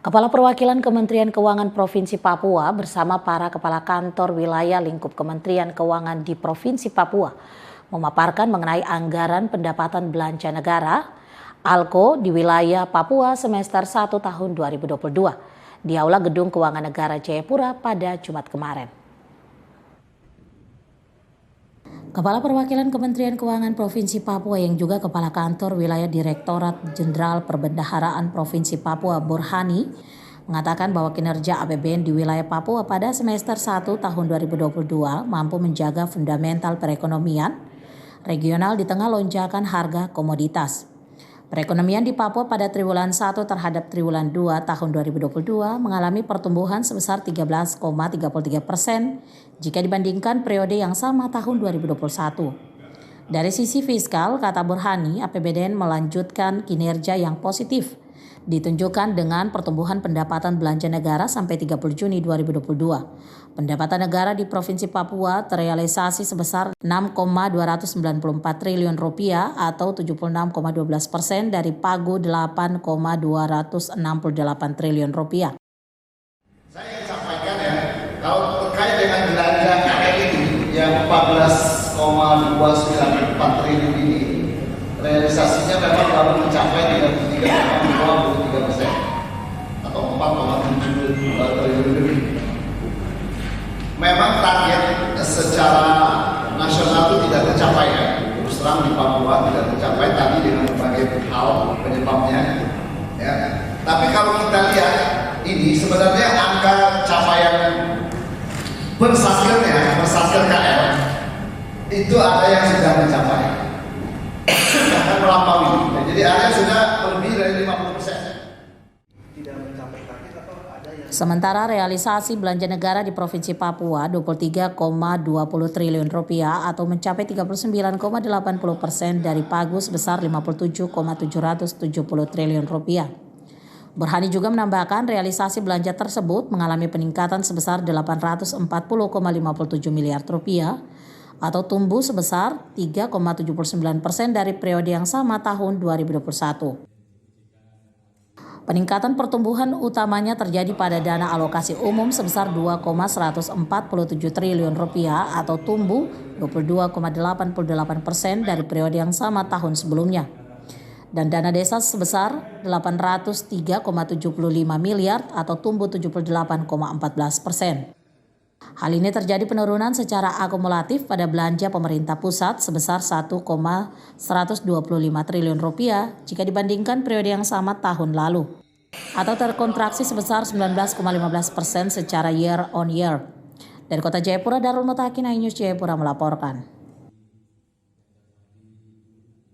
Kepala Perwakilan Kementerian Keuangan Provinsi Papua bersama para kepala kantor wilayah lingkup Kementerian Keuangan di Provinsi Papua memaparkan mengenai anggaran pendapatan belanja negara ALKO di wilayah Papua semester 1 tahun 2022 di Aula Gedung Keuangan Negara Jayapura pada Jumat kemarin. Kepala Perwakilan Kementerian Keuangan Provinsi Papua yang juga Kepala Kantor Wilayah Direktorat Jenderal Perbendaharaan Provinsi Papua Burhani mengatakan bahwa kinerja APBN di wilayah Papua pada semester 1 tahun 2022 mampu menjaga fundamental perekonomian regional di tengah lonjakan harga komoditas. Perekonomian di Papua pada triwulan 1 terhadap triwulan 2 tahun 2022 mengalami pertumbuhan sebesar 13,33% jika dibandingkan periode yang sama tahun 2021. Dari sisi fiskal, kata Burhani, APBN melanjutkan kinerja yang positif, ditunjukkan dengan pertumbuhan pendapatan belanja negara sampai 30 Juni 2022. Pendapatan negara di Provinsi Papua terrealisasi sebesar 6,294 triliun rupiah atau 76,12% dari pagu 8,268 triliun rupiah. Saya ingin sampaikan ya, kalau terkait dengan belanja KL ini yang 14,294 triliun ini, realisasinya memang baru mencapai 33,23% atau 4,72 triliun lebih. Memang target secara nasional itu tidak tercapai ya. Terus terang di Papua tidak tercapai tadi dengan berbagai hal penyebabnya. Ya. Tapi kalau kita lihat ini sebenarnya angka capaian persaskernya, persasker KL itu ada yang sudah mencapai, bahkan melampaui. Jadi ada yang sudah lebih dari 50%. Sementara realisasi belanja negara di Provinsi Papua 23,20 triliun rupiah atau mencapai 39,80% dari pagu sebesar 57,770 triliun rupiah. Burhani juga menambahkan realisasi belanja tersebut mengalami peningkatan sebesar 840,57 miliar rupiah atau tumbuh sebesar 3,79% dari periode yang sama tahun 2021. Peningkatan pertumbuhan utamanya terjadi pada dana alokasi umum sebesar 2,147 triliun rupiah atau tumbuh 22,88% dari periode yang sama tahun sebelumnya. Dan dana desa sebesar 803,75 miliar atau tumbuh 78,14%. Hal ini terjadi penurunan secara akumulatif pada belanja pemerintah pusat sebesar 1,125 triliun rupiah jika dibandingkan periode yang sama tahun lalu, atau terkontraksi sebesar 19,15% secara year on year. Dari Kota Jayapura, Darul Mutakin, iNews Jayapura melaporkan.